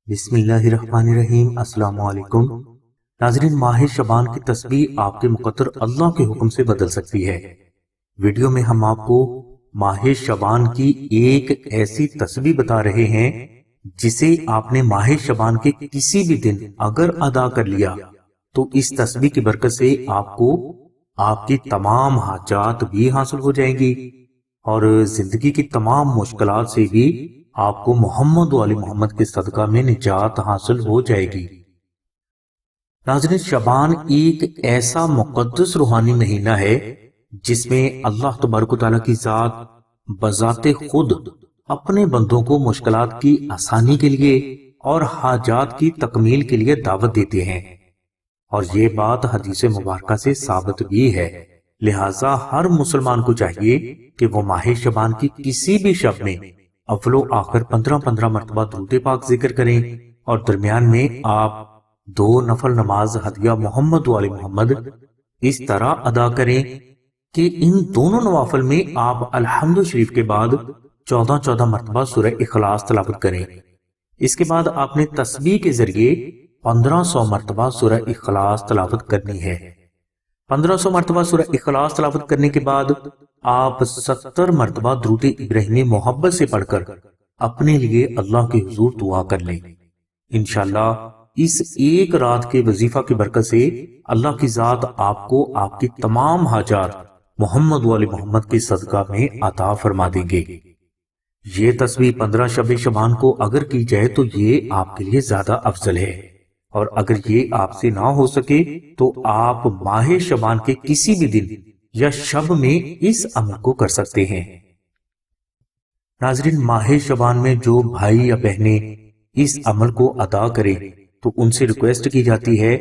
بسم اللہ الرحمن الرحیم۔ السلام علیکم ناظرین، ماہ شعبان کی تسبیح آپ کے مقدر اللہ کے حکم سے بدل سکتی ہے۔ ویڈیو میں ہم آپ کو ماہ شعبان کی ایک ایسی تسبیح بتا رہے ہیں جسے آپ نے ماہ شعبان کے کسی بھی دن اگر ادا کر لیا تو اس تسبیح کی برکت سے آپ کو آپ کی تمام حاجات بھی حاصل ہو جائیں گی اور زندگی کی تمام مشکلات سے بھی آپ کو محمد و علی محمد کے صدقہ میں نجات حاصل ہو جائے گی۔ ناظرین، شعبان ایک ایسا مقدس روحانی مہینہ ہے جس میں اللہ تبارک و تعالیٰ کی ذات بذات خود اپنے بندوں کو مشکلات کی آسانی کے لیے اور حاجات کی تکمیل کے لیے دعوت دیتے ہیں، اور یہ بات حدیث مبارکہ سے ثابت بھی ہے۔ لہٰذا ہر مسلمان کو چاہیے کہ وہ ماہ شعبان کی کسی بھی شب میں اول و آخر 15 مرتبہ درود پاک ذکر کریں، اور درمیان میں آپ 2 نفل نماز ہدیہ محمد و علی محمد اس طرح ادا کریں کہ ان دونوں نوافل میں آپ الحمد شریف کے بعد 14 مرتبہ سورہ اخلاص تلاوت کریں۔ اس کے بعد آپ نے تسبیح کے ذریعے 1500 مرتبہ سورہ اخلاص تلاوت کرنی ہے۔ 1500 مرتبہ سورہ اخلاص تلاوت کرنے کے بعد آپ 70 مرتبہ درود ابراہیمی محبت سے پڑھ کر اپنے لیے اللہ کے حضور دعا کر لیں۔ انشاءاللہ اس ایک رات کے وظیفہ کی برکت سے اللہ کی ذات آپ کو آپ کی تمام حاجات محمد و علی محمد کے صدقہ میں عطا فرما دیں گے۔ یہ تسبیح 15 شب شعبان کو اگر کی جائے تو یہ آپ کے لیے زیادہ افضل ہے، اور اگر یہ آپ سے نہ ہو سکے تو آپ ماہ شعبان کے کسی بھی دن یا شب میں اس عمل کو کر سکتے ہیں۔ ناظرین، ماہ شعبان میں جو بھائی یا بہنیں اس عمل کو ادا کریں تو ان سے ریکویسٹ کی جاتی ہے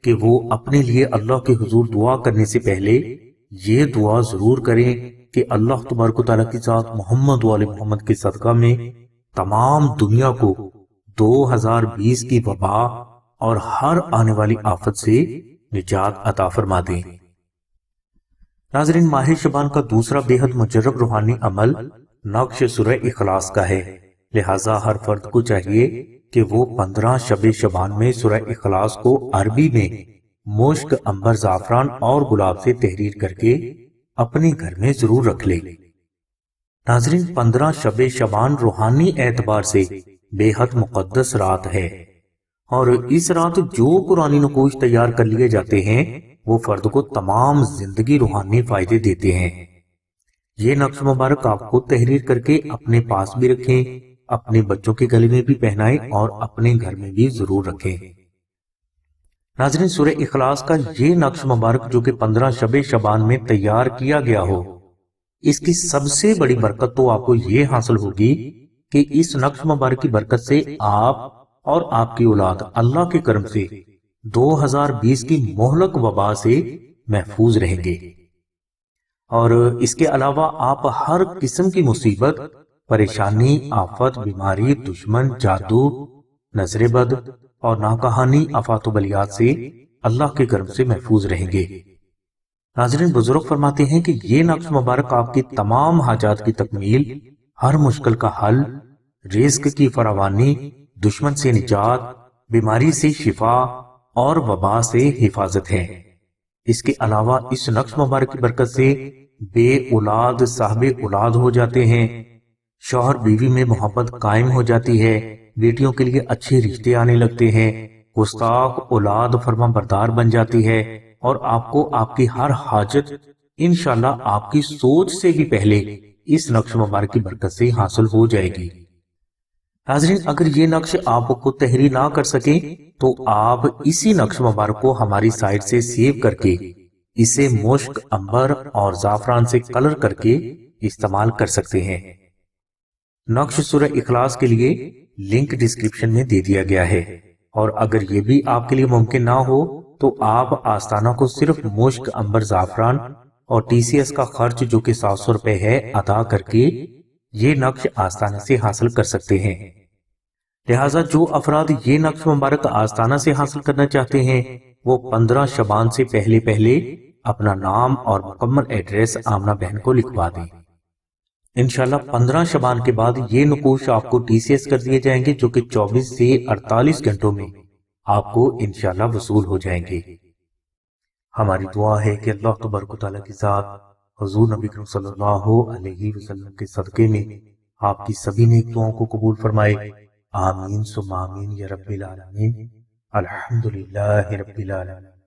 کہ وہ اپنے لیے اللہ کے حضور دعا کرنے سے پہلے یہ دعا ضرور کریں کہ اللہ تبارک و تعالیٰ کی ذات محمد و علی محمد کے صدقہ میں تمام دنیا کو 2020 کی وبا اور ہر آنے والی آفت سے نجات عطا فرما دیں۔ ناظرین، ماہ شعبان کا دوسرا بے حد مجرب روحانی عمل نقش سورہ اخلاص کا ہے۔ لہٰذا ہر فرد کو چاہیے کہ وہ 15 شب شعبان میں سورہ اخلاص کو عربی میں مشک، عنبر، زعفران اور گلاب سے تحریر کر کے اپنے گھر میں ضرور رکھ لے۔ ناظرین، 15 شب شعبان روحانی اعتبار سے بے حد مقدس رات ہے، اور اس رات جو قرآنی نقوش تیار کر لیے جاتے ہیں وہ فرد کو تمام زندگی روحانی فائدے دیتے ہیں۔ یہ نقش مبارک آپ کو تحریر کر کے اپنے پاس بھی رکھیں، اپنے بچوں کے گلے میں بھی پہنائیں اور اپنے گھر میں بھی ضرور رکھیں۔ ناظرین، سورہ اخلاص کا یہ نقش مبارک جو کہ 15 شب شعبان میں تیار کیا گیا ہو، اس کی سب سے بڑی برکت تو آپ کو یہ حاصل ہوگی کہ اس نقش مبارک کی برکت سے آپ اور آپ کی اولاد اللہ کے کرم سے 2020 کی مہلک وبا سے محفوظ رہیں گے، اور اس کے علاوہ آپ ہر قسم کی مصیبت، پریشانی، آفت، بیماری، دشمن، جادو، نظر بد اور ناکہانی آفات و بلیات سے اللہ کے کرم سے محفوظ رہیں گے۔ ناظرین، بزرگ فرماتے ہیں کہ یہ نقش مبارک آپ کی تمام حاجات کی تکمیل، ہر مشکل کا حل، رزق کی فراوانی، دشمن سے نجات، بیماری سے شفا اور وبا سے حفاظت ہے۔ اس کے علاوہ اس نقش مبارک کی برکت سے بے اولاد صاحب اولاد ہو جاتے ہیں، شوہر بیوی میں محبت قائم ہو جاتی ہے، بیٹیوں کے لیے اچھے رشتے آنے لگتے ہیں، گستاخ اولاد فرما بردار بن جاتی ہے، اور آپ کو آپ کی ہر حاجت انشاءاللہ آپ کی سوچ سے بھی پہلے اس نقش مبارک کی برکت سے حاصل ہو جائے گی۔ ناظرین، اگر یہ نقش آپ کو تحریر نہ کر سکیں تو آپ اسی نقش مبارک کو ہماری سائٹ سے سیو کر کے اسے مشک، عنبر اور زعفران سے کلر کر کے استعمال کر سکتے ہیں۔ نقش سورہ اخلاص کے لیے لنک ڈسکرپشن میں دے دیا گیا ہے، اور اگر یہ بھی آپ کے لیے ممکن نہ ہو تو آپ آستانہ کو صرف مشک، عنبر، زعفران اور TCS کا خرچ جو کہ 700 روپے ہے ادا کر کے یہ نقش آستانہ سے حاصل کر سکتے ہیں۔ لہٰذا جو افراد یہ نقش مبارک آستانہ سے حاصل کرنا چاہتے ہیں وہ 15 شعبان سے پہلے اپنا نام اور مکمل ایڈریس آمنہ بہن کو لکھوا دیں۔ انشاءاللہ 15 شبان کے بعد یہ نقوش آپ کو ٹی سی ایس کر دیے جائیں گے، جو کہ 24 سے 48 گھنٹوں میں آپ کو انشاءاللہ وصول ہو جائیں گے۔ ہماری دعا ہے کہ اللہ تبارک و تعالیٰ کی ذات حضور نبی کریم صلی اللہ علیہ وسلم کے صدقے میں آپ کی سبھی نیک دعاؤں کو قبول فرمائے، آمین ثم آمین یا رب العالمین۔ الحمدللہ رب العالمین۔